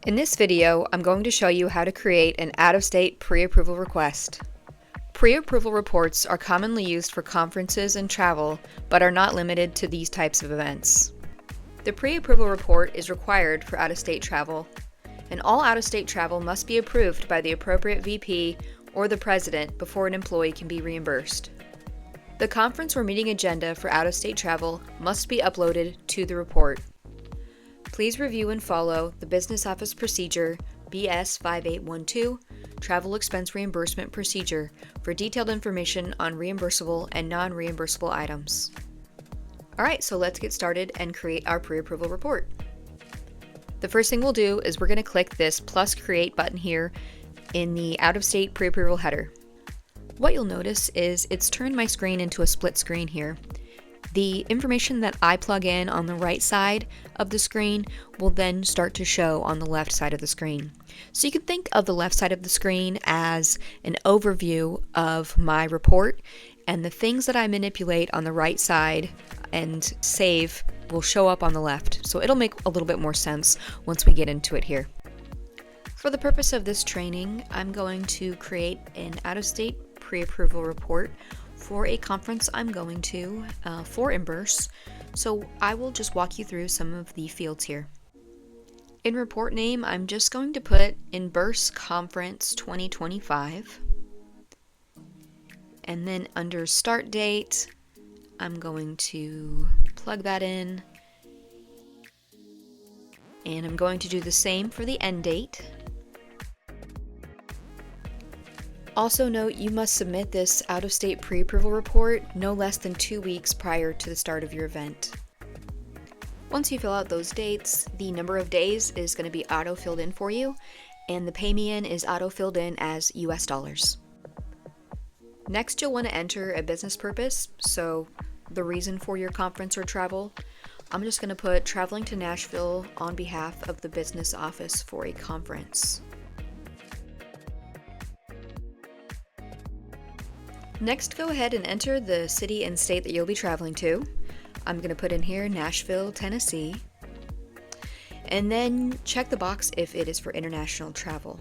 In this video, I'm going to show you how to create an out-of-state pre-approval request. Pre-approval reports are commonly used for conferences and travel, but are not limited to these types of events. The pre-approval report is required for out-of-state travel, and all out-of-state travel must be approved by the appropriate VP or the president before an employee can be reimbursed. The conference or meeting agenda for out-of-state travel must be uploaded to the report. Please review and follow the Business Office Procedure BS 5812 Travel Expense Reimbursement Procedure for detailed information on reimbursable and non-reimbursable items. Alright, so let's get started and create our pre-approval report. The first thing we'll do is we're going to click this plus create button here in the out-of-state pre-approval header. What you'll notice is it's turned my screen into a split screen here. The information that I plug in on the right side of the screen will then start to show on the left side of the screen. So you can think of the left side of the screen as an overview of my report, and the things that I manipulate on the right side and save will show up on the left. So it'll make a little bit more sense once we get into it here. For the purpose of this training, I'm going to create an out-of-state pre-approval report for a conference I'm going to for Emburse, so I will just walk you through some of the fields here. In report name, I'm just going to put Emburse Conference 2025, and then under start date, I'm going to plug that in, and I'm going to do the same for the end date. Also note, you must submit this out-of-state pre-approval report no less than 2 weeks prior to the start of your event. Once you fill out those dates, the number of days is going to be auto-filled in for you, and the pay me in is auto-filled in as US dollars. Next, you'll want to enter a business purpose, so the reason for your conference or travel. I'm just going to put traveling to Nashville on behalf of the business office for a conference. Next, go ahead and enter the city and state that you'll be traveling to. I'm going to put in here Nashville, Tennessee, and then check the box if it is for international travel.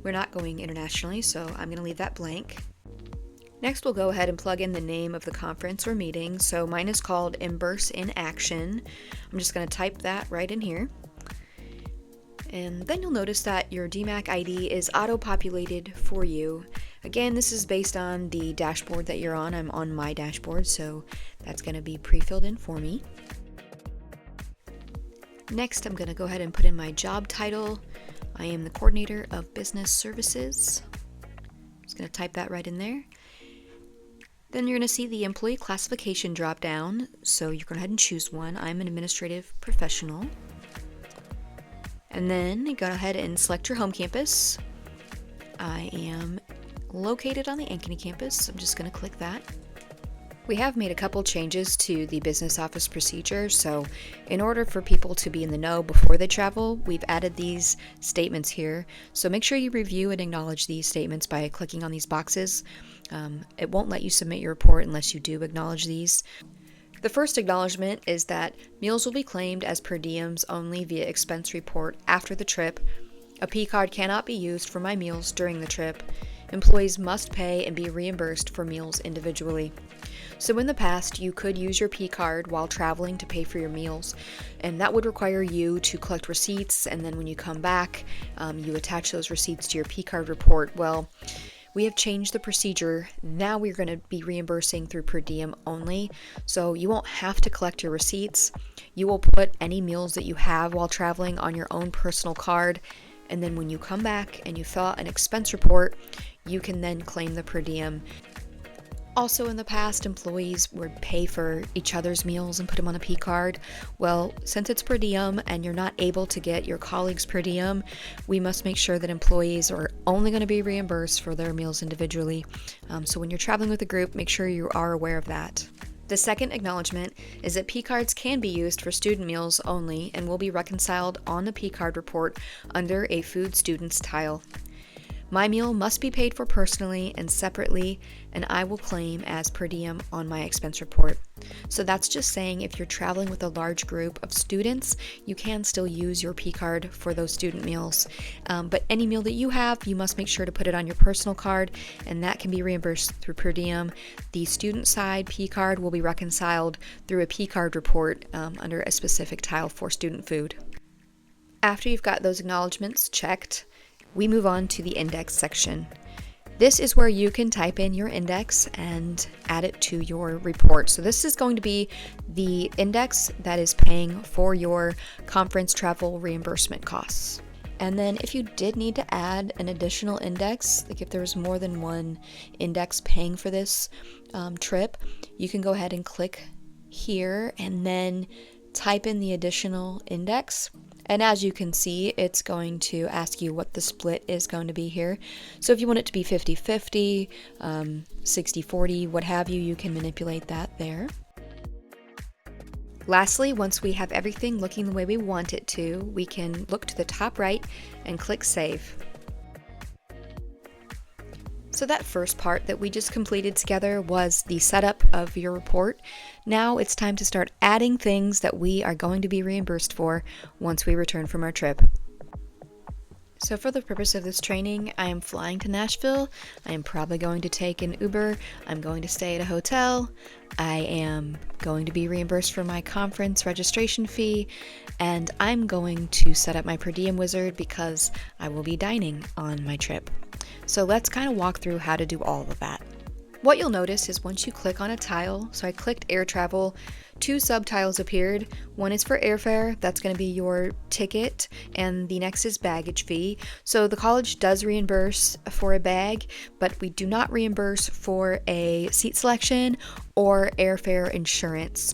We're not going internationally, so I'm going to leave that blank. Next, we'll go ahead and plug in the name of the conference or meeting. So mine is called Emburse in Action. I'm just going to type that right in here. And then you'll notice that your DMAC ID is auto-populated for you. Again, this is based on the dashboard that you're on. I'm on my dashboard, so that's going to be pre-filled in for me. Next, I'm going to go ahead and put in my job title. I am the Coordinator of Business Services. I'm just going to type that right in there. Then you're going to see the Employee Classification drop-down, so you're going to go ahead and choose one. I'm an Administrative Professional. And then you go ahead and select your home campus. I am located on the Ankeny campus. I'm just going to click that. We have made a couple changes to the business office procedure, so in order for people to be in the know before they travel, we've added these statements here. So make sure you review and acknowledge these statements by clicking on these boxes. It won't let you submit your report unless you do acknowledge these. The first acknowledgement is that meals will be claimed as per diems only via expense report after the trip. A P card cannot be used for my meals during the trip. Employees must pay and be reimbursed for meals individually. So in the past, you could use your P card while traveling to pay for your meals, and that would require you to collect receipts, and then when you come back, you attach those receipts to your P card report. Well, we have changed the procedure. Now we're going to be reimbursing through per diem only, so you won't have to collect your receipts. You will put any meals that you have while traveling on your own personal card, and then when you come back and you fill out an expense report, you can then claim the per diem. Also in the past, employees would pay for each other's meals and put them on a P card. Well, since it's per diem and you're not able to get your colleagues per diem, we must make sure that employees are only going to be reimbursed for their meals individually. So when you're traveling with a group, make sure you are aware of that. The second acknowledgement is that P cards can be used for student meals only and will be reconciled on the P card report under a food students tile. My meal must be paid for personally and separately, and I will claim as per diem on my expense report. So that's just saying if you're traveling with a large group of students, you can still use your P card for those student meals. But any meal that you have, you must make sure to put it on your personal card, and that can be reimbursed through per diem. The student side P card will be reconciled through a P card report under a specific tile for student food. After you've got those acknowledgments checked, we move on to the index section. This is where you can type in your index and add it to your report. So this is going to be the index that is paying for your conference travel reimbursement costs. And then if you did need to add an additional index, like if there was more than one index paying for this trip, you can go ahead and click here and then type in the additional index. And as you can see, it's going to ask you what the split is going to be here. So if you want it to be 50-50, 60-40, what have you, you can manipulate that there. Lastly, once we have everything looking the way we want it to, we can look to the top right and click Save. So that first part that we just completed together was the setup of your report. Now it's time to start adding things that we are going to be reimbursed for once we return from our trip. So for the purpose of this training, I am flying to Nashville. I am probably going to take an Uber. I'm going to stay at a hotel. I am going to be reimbursed for my conference registration fee, and I'm going to set up my per diem wizard because I will be dining on my trip. So let's kind of walk through how to do all of that. What you'll notice is once you click on a tile, so I clicked air travel, two subtiles appeared. One is for airfare, that's going to be your ticket, and the next is baggage fee. So the college does reimburse for a bag, but we do not reimburse for a seat selection or airfare insurance.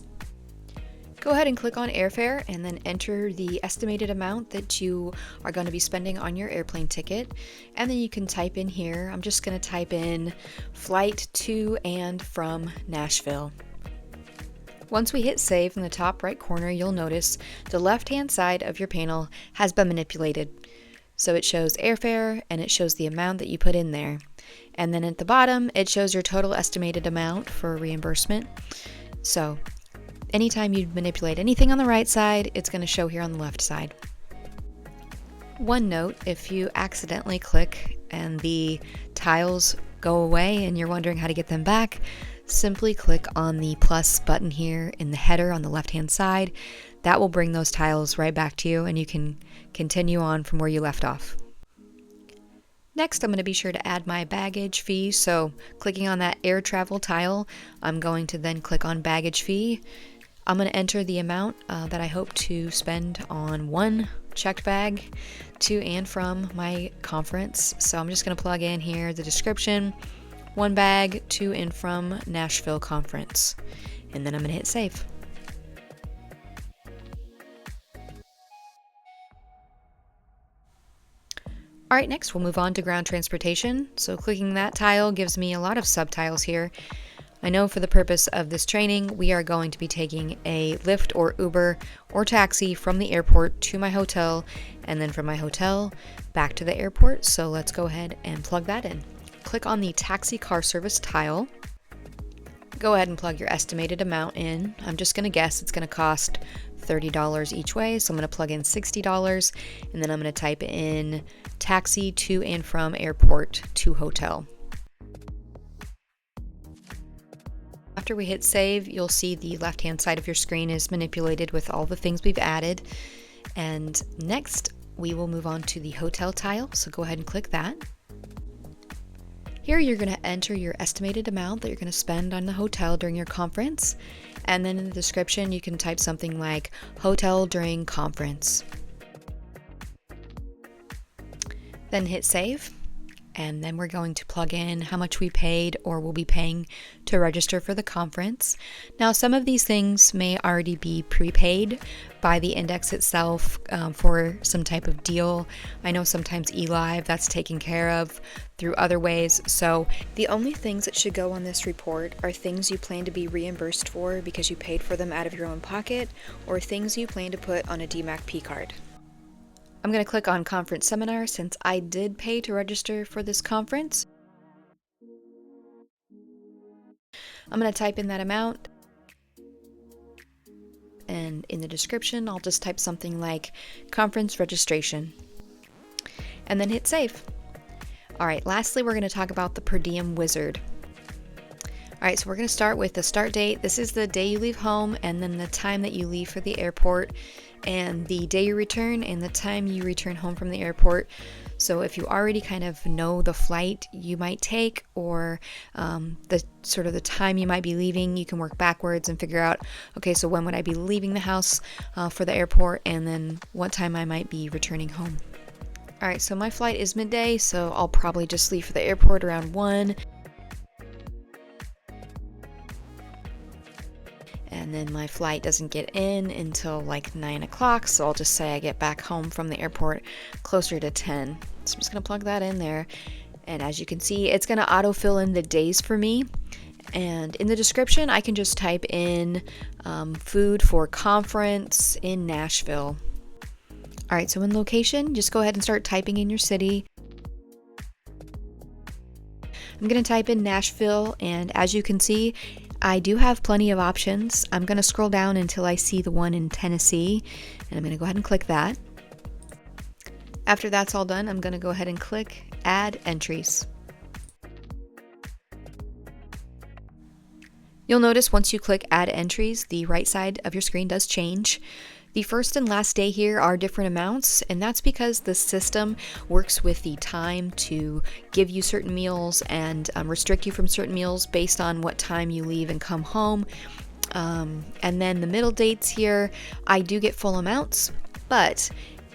Go ahead and click on airfare and then enter the estimated amount that you are going to be spending on your airplane ticket. And then you can type in here, I'm just going to type in flight to and from Nashville. Once we hit save in the top right corner, you'll notice the left-hand side of your panel has been manipulated. So it shows airfare and it shows the amount that you put in there. And then at the bottom, it shows your total estimated amount for reimbursement. So anytime you manipulate anything on the right side, it's going to show here on the left side. One note, if you accidentally click and the tiles go away and you're wondering how to get them back, simply click on the plus button here in the header on the left-hand side. That will bring those tiles right back to you and you can continue on from where you left off. Next, I'm going to be sure to add my baggage fee. So clicking on that air travel tile, I'm going to then click on baggage fee. I'm going to enter the amount that I hope to spend on one checked bag to and from my conference. So I'm just going to plug in here the description, one bag to and from Nashville conference, and then I'm going to hit save. All right, next we'll move on to ground transportation. So clicking that tile gives me a lot of subtiles here. I know for the purpose of this training, we are going to be taking a Lyft or Uber or taxi from the airport to my hotel, and then from my hotel back to the airport. So let's go ahead and plug that in. Click on the taxi car service tile. Go ahead and plug your estimated amount in. I'm just going to guess it's going to cost $30 each way, so I'm going to plug in $60, and then I'm going to type in taxi to and from airport to hotel. After we hit save, you'll see the left-hand side of your screen is manipulated with all the things we've added. And next, we will move on to the hotel tile, so go ahead and click that. Here you're going to enter your estimated amount that you're going to spend on the hotel during your conference. And then in the description, you can type something like hotel during conference. Then hit save. And then we're going to plug in how much we paid or will be paying to register for the conference. Now, some of these things may already be prepaid by the index itself for some type of deal. I know sometimes eLive, that's taken care of through other ways. So the only things that should go on this report are things you plan to be reimbursed for because you paid for them out of your own pocket, or things you plan to put on a DMAC P card. I'm going to click on Conference Seminar since I did pay to register for this conference. I'm going to type in that amount, and in the description I'll just type something like conference registration and then hit save. Alright, lastly we're going to talk about the per diem wizard. Alright, so we're going to start with the start date. This is the day you leave home, and then the time that you leave for the airport, and the day you return, and the time you return home from the airport. So if you already kind of know the flight you might take, or the time you might be leaving, you can work backwards and figure out, okay, so when would I be leaving the house for the airport, and then what time I might be returning home. Alright, so my flight is midday, so I'll probably just leave for the airport around 1. And then my flight doesn't get in until like 9 o'clock, so I'll just say I get back home from the airport closer to 10. So I'm just going to plug that in there. And as you can see, it's going to autofill in the days for me. And in the description, I can just type in food for conference in Nashville. Alright, so in location, just go ahead and start typing in your city. I'm going to type in Nashville, and as you can see, I do have plenty of options. I'm going to scroll down until I see the one in Tennessee, and I'm going to go ahead and click that. After that's all done, I'm going to go ahead and click Add Entries. You'll notice once you click Add Entries, the right side of your screen does change. The first and last day here are different amounts, and that's because the system works with the time to give you certain meals and restrict you from certain meals based on what time you leave and come home. And then the middle dates here, I do get full amounts, but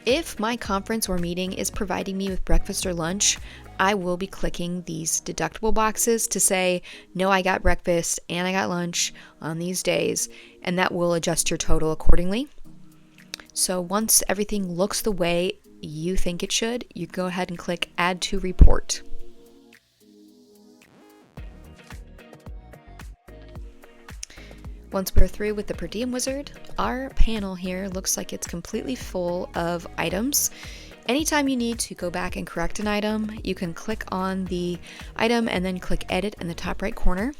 if my conference or meeting is providing me with breakfast or lunch, I will be clicking these deductible boxes to say, no, I got breakfast and I got lunch on these days, and that will adjust your total accordingly. So once everything looks the way you think it should, you go ahead and click Add to Report. Once we're through with the per diem wizard, our panel here looks like it's completely full of items. Anytime you need to go back and correct an item, you can click on the item and then click Edit in the top right corner.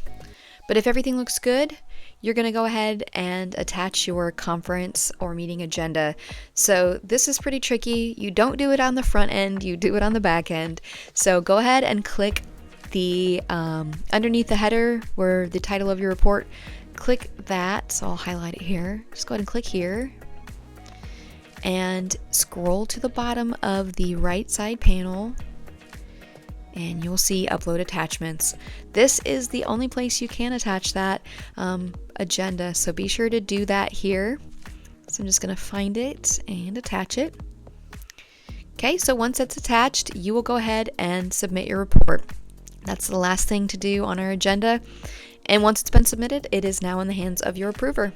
But if everything looks good, you're going to go ahead and attach your conference or meeting agenda. So this is pretty tricky. You don't do it on the front end, you do it on the back end. So go ahead and click the underneath the header where the title of your report, click that. So I'll highlight it here. Just go ahead and click here and scroll to the bottom of the right side panel, and you'll see Upload Attachments. This is the only place you can attach that agenda, so be sure to do that here. So I'm just going to find it and attach it. Okay, so once it's attached, you will go ahead and submit your report. That's the last thing to do on our agenda, and once it's been submitted, it is now in the hands of your approver.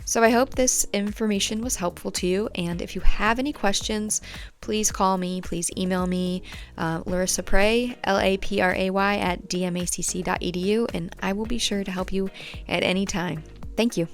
So I hope this information was helpful to you, and if you have any questions, please call me, please email me, Larissa Pray, LAPRAY @dmacc.edu, and I will be sure to help you at any time. Thank you.